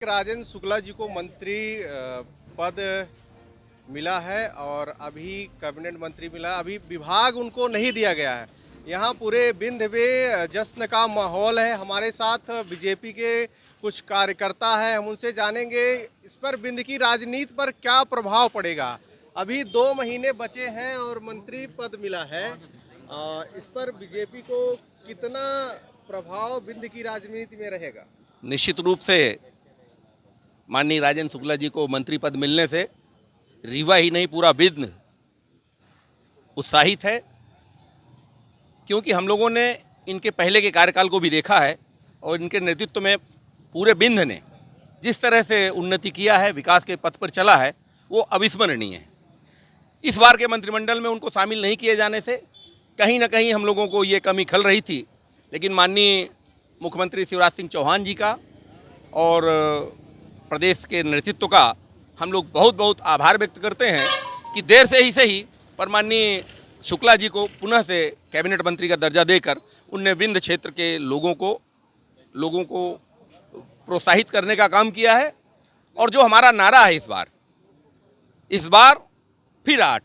राजेंद्र शुक्ला जी को मंत्री पद मिला है और अभी कैबिनेट मंत्री मिला, अभी विभाग उनको नहीं दिया गया है। यहाँ पूरे बिंद में जश्न का माहौल है। हमारे साथ बीजेपी के कुछ कार्यकर्ता हैं, हम उनसे जानेंगे इस पर बिंद की राजनीति पर क्या प्रभाव पड़ेगा। अभी 2 महीने बचे हैं और मंत्री पद मिला है। इस पर बीजेपी को कितना प्रभाव बिंद की राजनीति में रहेगा? निश्चित रूप से माननीय राजेंद्र शुक्ला जी को मंत्री पद मिलने से रीवा ही नहीं पूरा बिंद उत्साहित है, क्योंकि हम लोगों ने इनके पहले के कार्यकाल को भी देखा है और इनके नेतृत्व में पूरे बिंद ने जिस तरह से उन्नति किया है, विकास के पथ पर चला है, वो अविस्मरणीय है। इस बार के मंत्रिमंडल में उनको शामिल नहीं किए जाने से कहीं ना कहीं हम लोगों को ये कमी खल रही थी, लेकिन माननीय मुख्यमंत्री शिवराज सिंह चौहान जी का और प्रदेश के नेतृत्व का हम लोग बहुत बहुत आभार व्यक्त करते हैं कि देर से ही सही पर माननीय शुक्ला जी को पुनः से कैबिनेट मंत्री का दर्जा देकर उनने विंध्य क्षेत्र के लोगों को प्रोत्साहित करने का काम किया है। और जो हमारा नारा है इस बार फिर 8,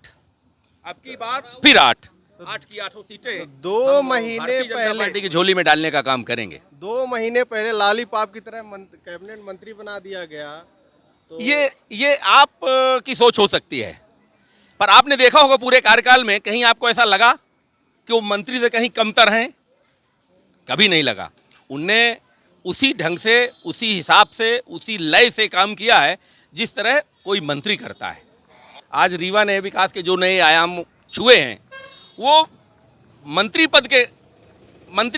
अब की बार फिर 8 की 8 सीटें 2 महीने पहले पार्टी की झोली में डालने का काम करेंगे। 2 महीने पहले लॉलीपॉप की तरह कैबिनेट मंत्री बना दिया गया। तो ये आप की सोच हो सकती है, पर आपने देखा होगा पूरे कार्यकाल में कहीं आपको ऐसा लगा कि वो मंत्री से कहीं कमतर हैं? कभी नहीं लगा। उनने उसी ढंग से, उसी हिसाब से, उसी लय से काम किया है जिस तरह कोई मंत्री करता है। आज रीवा ने विकास के जो नए आयाम छुए हैं वो मंत्री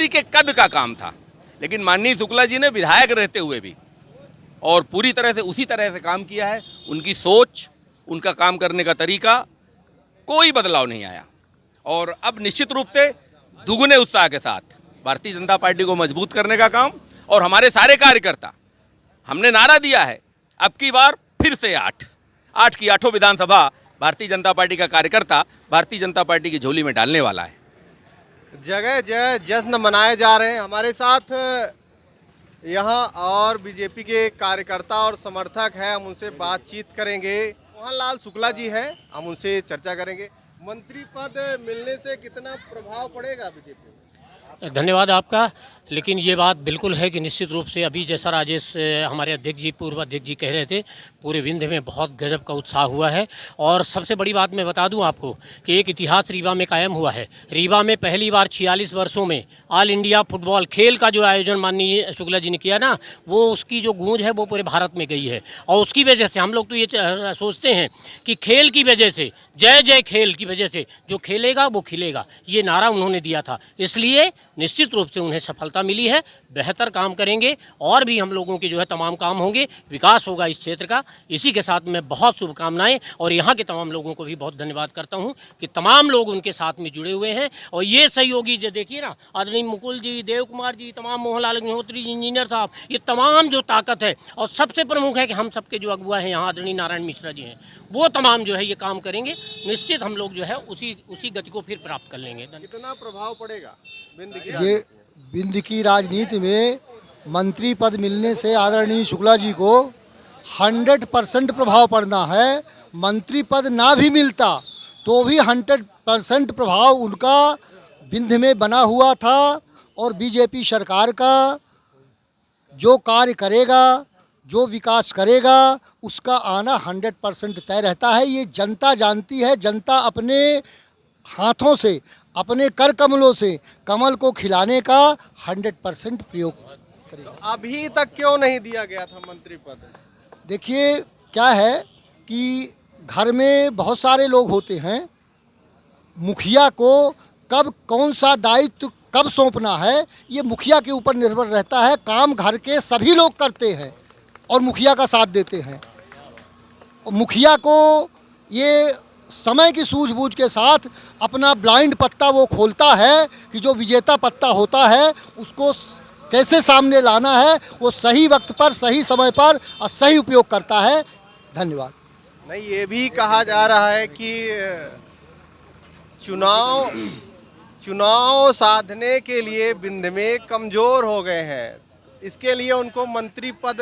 के कद का काम था, लेकिन माननीय शुक्ला जी ने विधायक रहते हुए भी और पूरी तरह से उसी तरह से काम किया है। उनकी सोच, उनका काम करने का तरीका, कोई बदलाव नहीं आया। और अब निश्चित रूप से दुगने उत्साह के साथ भारतीय जनता पार्टी को मजबूत करने का काम, और हमारे सारे कार्यकर्ता, हमने नारा दिया है अब की बार फिर से 8 की 8 विधानसभा भारतीय जनता पार्टी का कार्यकर्ता भारतीय जनता पार्टी की झोली में डालने वाला है। जगह जगह जश्न मनाए जा रहे हैं। हमारे साथ यहाँ और बीजेपी के कार्यकर्ता और समर्थक हैं, हम उनसे बातचीत करेंगे। मोहनलाल शुक्ला जी हैं, हम उनसे चर्चा करेंगे। मंत्री पद मिलने से कितना प्रभाव पड़ेगा बीजेपी? धन्यवाद आपका। लेकिन ये बात बिल्कुल है कि निश्चित रूप से अभी जैसा राजेश हमारे अध्यक्ष जी, पूर्व अध्यक्ष जी कह रहे थे, पूरे विंध्य में बहुत गजब का उत्साह हुआ है। और सबसे बड़ी बात मैं बता दूं आपको कि एक इतिहास रीवा में कायम हुआ है। रीवा में पहली बार 46 वर्षों में ऑल इंडिया फुटबॉल खेल का जो आयोजन माननीय शुक्ला जी ने किया ना, वो उसकी जो गूंज है वो पूरे भारत में गई है। और उसकी वजह से हम लोग तो ये सोचते हैं कि खेल की वजह से, जय जय खेल की वजह से जो खेलेगा वो खिलेगा, ये नारा उन्होंने दिया था। इसलिए निश्चित रूप से उन्हें सफलता मिली है। बेहतर काम करेंगे और भी हम लोगों के जो है तमाम काम होंगे, विकास होगा इस क्षेत्र का। इसी के साथ मैं बहुत शुभकामनाएं और यहाँ के तमाम लोगों को भी बहुत धन्यवाद करता हूँ कि तमाम लोग उनके साथ में जुड़े हुए हैं। और ये सहयोगी जो देखिए ना, आदरणीय मुकुल जी, देव कुमार जी, तमाम मोहनलाल अग्निहोत्री जी, इंजीनियर साहब, ये तमाम जो ताकत है, और सबसे प्रमुख है कि हम सबके जो अगुआ हैं यहाँ आदरणीय नारायण मिश्रा जी हैं, वो तमाम जो है ये काम करेंगे। निश्चित हम लोग जो है उसी गति को फिर प्राप्त कर लेंगे। कितना प्रभाव पड़ेगा बिंद की ये राजनीति? बिंद की राजनीति में मंत्री पद मिलने से आदरणीय शुक्ला जी को 100% प्रभाव पड़ना है। मंत्री पद ना भी मिलता तो भी 100% प्रभाव उनका बिंद में बना हुआ था। और बीजेपी सरकार का जो कार्य करेगा, जो विकास करेगा, उसका आना 100% तय रहता है। ये जनता जानती है। जनता अपने हाथों से, अपने कर कमलों से कमल को खिलाने का 100% प्रयोग करेगा। अभी तक क्यों नहीं दिया गया था मंत्री पद? देखिए क्या है कि घर में बहुत सारे लोग होते हैं, मुखिया को कब कौन सा दायित्व कब सौंपना है ये मुखिया के ऊपर निर्भर रहता है। काम घर के सभी लोग करते हैं और मुखिया का साथ देते हैं। मुखिया को ये समय की सूझबूझ के साथ अपना ब्लाइंड पत्ता वो खोलता है कि जो विजेता पत्ता होता है उसको कैसे सामने लाना है, वो सही वक्त पर, सही समय पर और सही उपयोग करता है। धन्यवाद। नहीं, ये भी कहा जा रहा है कि चुनाव साधने के लिए बिंद में कमजोर हो गए हैं। इसके लिए उनको मंत्री पद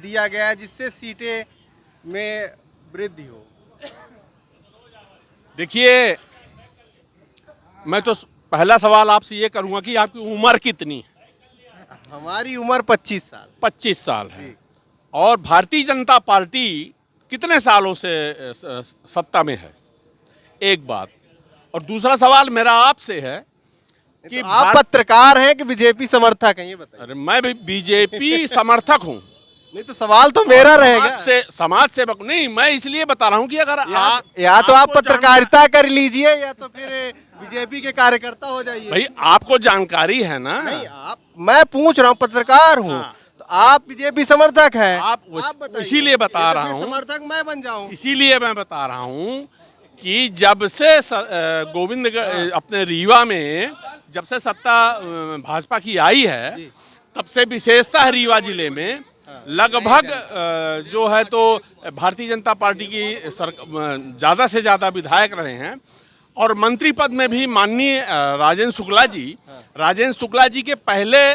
दिया गया है जिससे सीटें में वृद्धि हो। देखिए, मैं तो पहला सवाल आपसे ये करूंगा कि आपकी उम्र कितनी है? हमारी उम्र 25 साल। 25 साल है। और भारतीय जनता पार्टी कितने सालों से सत्ता में है? एक बात। और दूसरा सवाल मेरा आपसे है कि तो आप पत्रकार हैं कि बीजेपी समर्थक हैं, ये बताइए। अरे मैं भी बीजेपी समर्थक हूँ। नहीं तो सवाल तो मेरा रहेगा। समाज सेवक नहीं, मैं इसलिए बता रहा हूँ कि अगर या तो आप पत्रकारिता कर लीजिए या तो फिर बीजेपी के कार्यकर्ता हो जाइए। भाई आपको जानकारी है ना? नहीं, मैं पूछ रहा हूँ, पत्रकार हूँ। हाँ। तो आप बीजेपी समर्थक हैं। आप बताइए। इसीलिए बता रहा हूँ, समर्थक मैं बन जाऊं। इसीलिए मैं बता रहा हूँ कि जब से गोविंद अपने रीवा में जब से सत्ता भाजपा की आई है, तब से विशेषतः रीवा जिले में लगभग जो है तो भारतीय जनता पार्टी की ज़्यादा से ज़्यादा विधायक रहे हैं। और मंत्री पद में भी माननीय राजेंद्र शुक्ला जी के पहले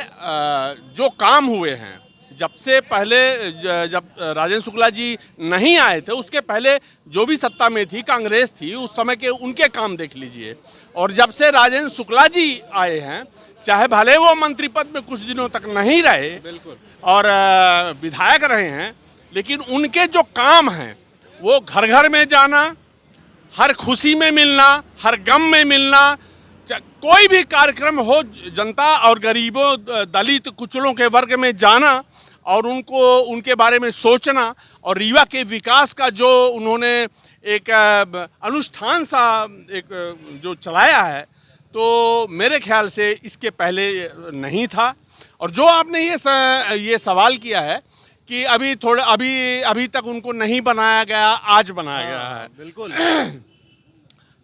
जो काम हुए हैं, जब से पहले जब राजेंद्र शुक्ला जी नहीं आए थे उसके पहले जो भी सत्ता में थी कांग्रेस थी, उस समय के उनके काम देख लीजिए। और जब से राजेंद्र शुक्ला जी आए हैं, चाहे भले वो मंत्री पद में कुछ दिनों तक नहीं रहे, बिल्कुल, और विधायक रहे हैं, लेकिन उनके जो काम हैं वो घर घर में जाना, हर खुशी में मिलना, हर गम में मिलना, कोई भी कार्यक्रम हो जनता और गरीबों दलित कुचलों के वर्ग में जाना और उनको उनके बारे में सोचना, और रीवा के विकास का जो उन्होंने एक अनुष्ठान सा एक जो चलाया है, तो मेरे ख्याल से इसके पहले नहीं था। और जो आपने ये सवाल किया है कि अभी तक उनको नहीं बनाया गया, आज बनाया गया है, बिल्कुल।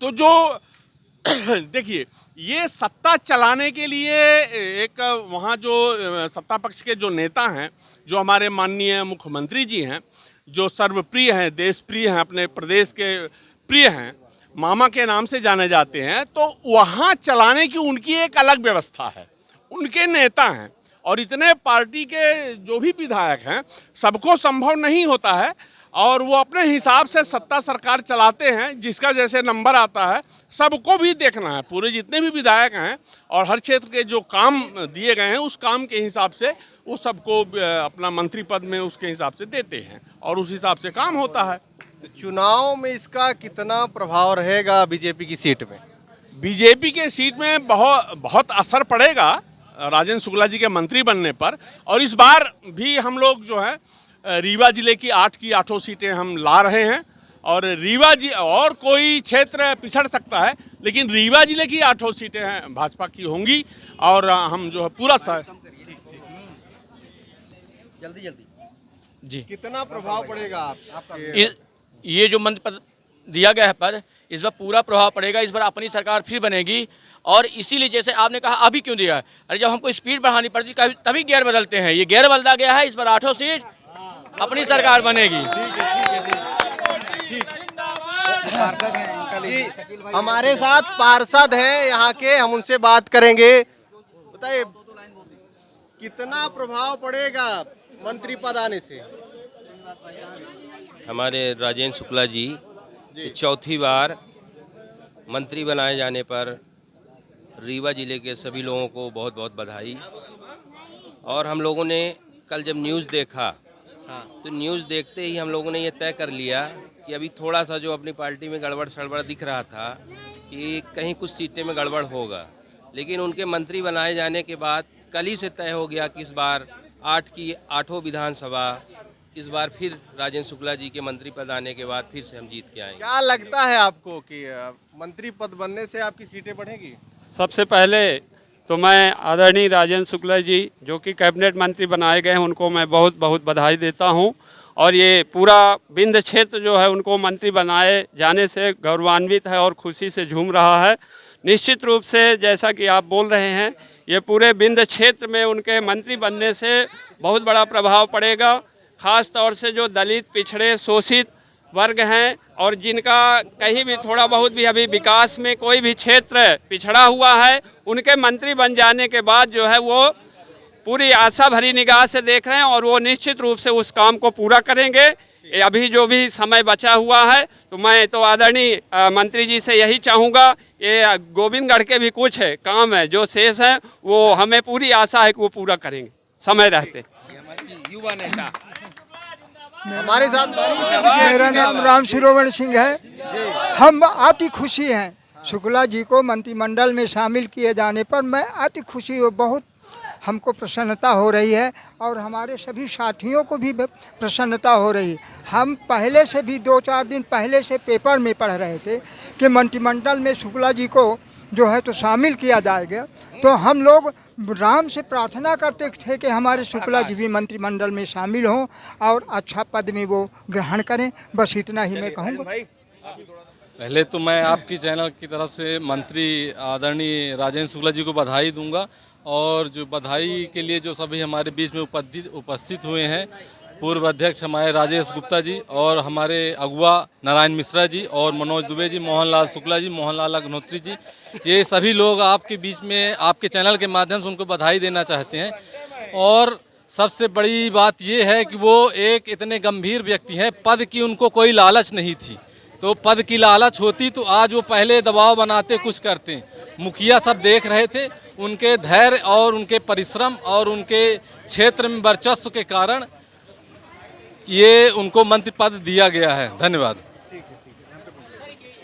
तो जो देखिए, ये सत्ता चलाने के लिए एक वहाँ जो सत्ता पक्ष के जो नेता हैं, जो हमारे माननीय मुख्यमंत्री जी हैं, जो सर्वप्रिय हैं, देश प्रिय हैं, अपने प्रदेश के प्रिय हैं, मामा के नाम से जाने जाते हैं, तो वहाँ चलाने की उनकी एक अलग व्यवस्था है, उनके नेता हैं। और इतने पार्टी के जो भी विधायक हैं, सबको संभव नहीं होता है, और वो अपने हिसाब से सत्ता सरकार चलाते हैं। जिसका जैसे नंबर आता है सबको भी देखना है, पूरे जितने भी विधायक हैं, और हर क्षेत्र के जो काम दिए गए हैं उस काम के हिसाब से वो सबको अपना मंत्री पद में उसके हिसाब से देते हैं, और उस हिसाब से काम होता है। चुनाव में इसका कितना प्रभाव रहेगा बीजेपी की सीट में? बीजेपी के सीट में बहुत असर पड़ेगा राजेंद्र शुक्ला जी के मंत्री बनने पर। और इस बार भी हम लोग जो है रीवा जिले की 8 सीटें हम ला रहे हैं, और रीवा जी और कोई क्षेत्र पिछड़ सकता है, लेकिन रीवा जिले की 8 सीटें हैं भाजपा की होंगी, और हम जो है पूरा जल्दी जी। कितना प्रभाव पड़ेगा आपके? ये जो मंत्री पद दिया गया है पद, इस बार पूरा प्रभाव पड़ेगा। इस बार अपनी सरकार फिर बनेगी, और इसीलिए जैसे आपने कहा अभी क्यों दिया है, अरे जब हमको स्पीड बढ़ानी पड़ती तभी गियर बदलते हैं। ये गियर बदला गया है, इस बार 8 सीट अपनी सरकार बनेगी। हमारे साथ पार्षद हैं यहाँ के, हम उनसे बात करेंगे। बताइए कितना प्रभाव पड़ेगा मंत्री पद आने से? हमारे राजेंद्र शुक्ला जी चौथी बार मंत्री बनाए जाने पर रीवा जिले के सभी लोगों को बहुत बहुत बधाई। और हम लोगों ने कल जब न्यूज़ देखा, तो न्यूज़ देखते ही हम लोगों ने ये तय कर लिया कि अभी थोड़ा सा जो अपनी पार्टी में गड़बड़ सड़बड़ दिख रहा था कि कहीं कुछ सीटें में गड़बड़ होगा, लेकिन उनके मंत्री बनाए जाने के बाद कल ही से तय हो गया कि इस बार 8 की 8 विधानसभा इस बार फिर राजेंद्र शुक्ला जी के मंत्री पद आने के बाद फिर से हम जीत के आएंगे। क्या लगता है आपको कि मंत्री पद बनने से आपकी सीटें बढ़ेगी? सबसे पहले तो मैं आदरणीय राजेंद्र शुक्ला जी जो कि कैबिनेट मंत्री बनाए गए हैं, उनको मैं बहुत बहुत बधाई देता हूं। और ये पूरा विंध्य क्षेत्र जो है उनको मंत्री बनाए जाने से गौरवान्वित है और खुशी से झूम रहा है। निश्चित रूप से जैसा कि आप बोल रहे हैं, ये पूरे विंध्य क्षेत्र में उनके मंत्री बनने से बहुत बड़ा प्रभाव पड़ेगा। ख़ास तौर से जो दलित, पिछड़े, शोषित वर्ग हैं और जिनका कहीं भी थोड़ा बहुत भी अभी विकास में कोई भी क्षेत्र पिछड़ा हुआ है, उनके मंत्री बन जाने के बाद जो है वो पूरी आशा भरी निगाह से देख रहे हैं और वो निश्चित रूप से उस काम को पूरा करेंगे। अभी जो भी समय बचा हुआ है तो मैं तो आदरणीय मंत्री जी से यही चाहूँगा, ये गोविंदगढ़ के भी कुछ है काम है जो शेष है, वो हमें पूरी आशा है कि वो पूरा करेंगे समय रहते। युवा नेता हमारे साथ मेरा नाम राम शिरोमणि सिंह है। हम अति खुशी हैं शुक्ला जी को मंत्रिमंडल में शामिल किए जाने पर। मैं अति खुशी हूँ, बहुत हमको प्रसन्नता हो रही है और हमारे सभी साथियों को भी प्रसन्नता हो रही है। हम पहले से भी 2-4 दिन पहले से पेपर में पढ़ रहे थे कि मंत्रिमंडल में शुक्ला जी को जो है तो शामिल किया जाएगा, तो हम लोग राम से प्रार्थना करते थे कि हमारे शुक्ला जी भी मंत्रिमंडल में शामिल हों और अच्छा पद में वो ग्रहण करें। बस इतना ही मैं कहूँगा। पहले तो मैं आपकी चैनल की तरफ से मंत्री आदरणीय राजेंद्र शुक्ला जी को बधाई दूंगा और जो बधाई के लिए जो सभी हमारे बीच में उपस्थित हुए हैं, पूर्व अध्यक्ष हमारे राजेश गुप्ता जी और हमारे अगुआ नारायण मिश्रा जी और मनोज दुबे जी, मोहनलाल शुक्ला जी, मोहनलाल अग्नोत्री जी, ये सभी लोग आपके बीच में आपके चैनल के माध्यम से उनको बधाई देना चाहते हैं। और सबसे बड़ी बात ये है कि वो एक इतने गंभीर व्यक्ति हैं, पद की उनको कोई लालच नहीं थी, तो पद की लालच होती तो आज वो पहले दबाव बनाते कुछ करते। मुखिया सब देख रहे थे, उनके धैर्य और उनके परिश्रम और उनके क्षेत्र में वर्चस्व के कारण ये उनको मंत्री पद दिया गया है। धन्यवाद।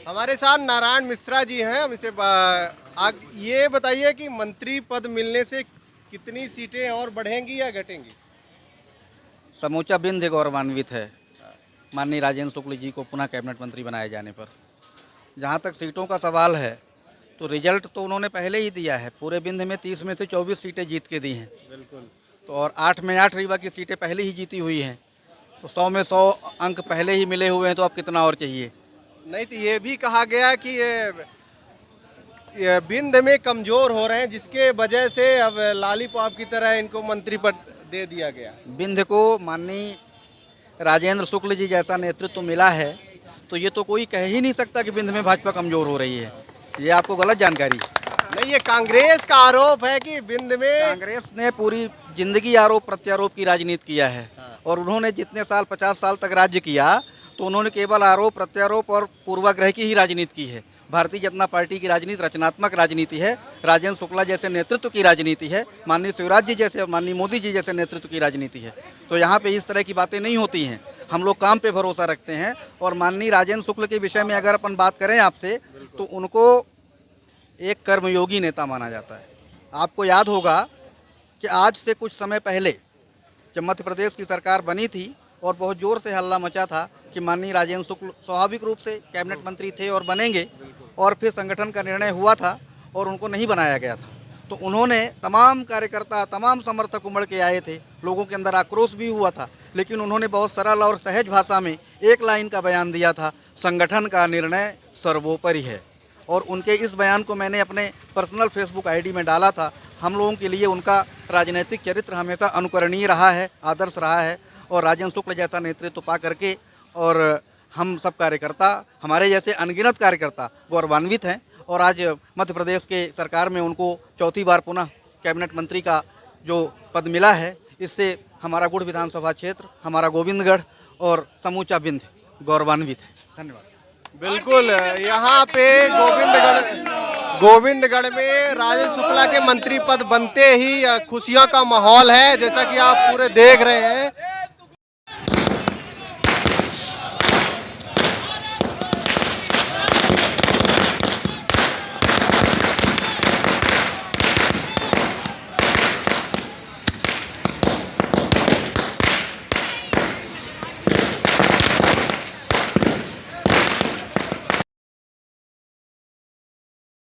हमारे साथ नारायण मिश्रा जी हैं, हम इसे ये बताइए कि मंत्री पद मिलने से कितनी सीटें और बढ़ेंगी या घटेंगी? समूचा बिंद गौरवान्वित है माननीय राजेंद्र शुक्ल जी को पुनः कैबिनेट मंत्री बनाए जाने पर। जहाँ तक सीटों का सवाल है तो रिजल्ट तो उन्होंने पहले ही दिया है। पूरे बिंद में 30 में से 24 सीटें जीत के दी हैं। बिल्कुल। तो और 8 में 8 रीवा की सीटें पहले ही जीती हुई हैं, तो 100 में 100 अंक पहले ही मिले हुए हैं, तो अब कितना और चाहिए? नहीं तो ये भी कहा गया कि ये बिंद में कमजोर हो रहे हैं, जिसके वजह से अब लॉलीपॉप की तरह इनको मंत्री पद दे दिया गया। बिंद को माननीय राजेंद्र शुक्ल जी जैसा नेतृत्व मिला है, तो ये तो कोई कह ही नहीं सकता कि बिंद में भाजपा कमजोर हो रही है। ये आपको गलत जानकारी। नहीं, ये कांग्रेस का आरोप है कि बिंद में कांग्रेस ने पूरी जिंदगी आरोप प्रत्यारोप की राजनीति किया है और उन्होंने जितने साल 50 साल तक राज्य किया तो उन्होंने केवल आरोप प्रत्यारोप और पूर्वाग्रह की ही राजनीति की है। भारतीय जनता पार्टी की राजनीति रचनात्मक राजनीति है, राजेंद्र शुक्ला जैसे नेतृत्व की राजनीति है, माननीय शिवराज जी जैसे, माननीय मोदी जी जैसे नेतृत्व की राजनीति है। तो यहाँ पे इस तरह की बातें नहीं होती हैं। हम लोग काम पे भरोसा रखते हैं। और माननीय राजेंद्र शुक्ल के विषय में अगर अपन बात करें आपसे, तो उनको एक कर्मयोगी नेता माना जाता है। आपको याद होगा कि आज से कुछ समय पहले जब मध्य प्रदेश की सरकार बनी थी और बहुत ज़ोर से हल्ला मचा था कि माननीय राजेंद्र शुक्ल स्वाभाविक रूप से कैबिनेट मंत्री थे और बनेंगे, और फिर संगठन का निर्णय हुआ था और उनको नहीं बनाया गया था। तो उन्होंने तमाम कार्यकर्ता, तमाम समर्थक उमड़ के आए थे, लोगों के अंदर आक्रोश भी हुआ था, लेकिन उन्होंने बहुत सरल और सहज भाषा में एक लाइन का बयान दिया था, संगठन का निर्णय सर्वोपरि है। और उनके इस बयान को मैंने अपने पर्सनल फेसबुक आईडी में डाला था। हम लोगों के लिए उनका राजनीतिक चरित्र हमेशा अनुकरणीय रहा है, आदर्श रहा है, और राजेंद्र शुक्ल जैसा नेतृत्व पा करके और हम सब कार्यकर्ता, हमारे जैसे अनगिनत कार्यकर्ता गौरवान्वित हैं। और आज मध्य प्रदेश के सरकार में उनको चौथी बार पुनः कैबिनेट मंत्री का जो पद मिला है, इससे हमारा गुड़ विधानसभा क्षेत्र, हमारा गोविंदगढ़ और समूचा बिंद गौरवान्वित है। धन्यवाद। बिल्कुल, यहाँ पे गोविंदगढ़ में राजेंद्र शुक्ला के मंत्री पद बनते ही खुशियों का माहौल है, जैसा कि आप पूरे देख रहे हैं।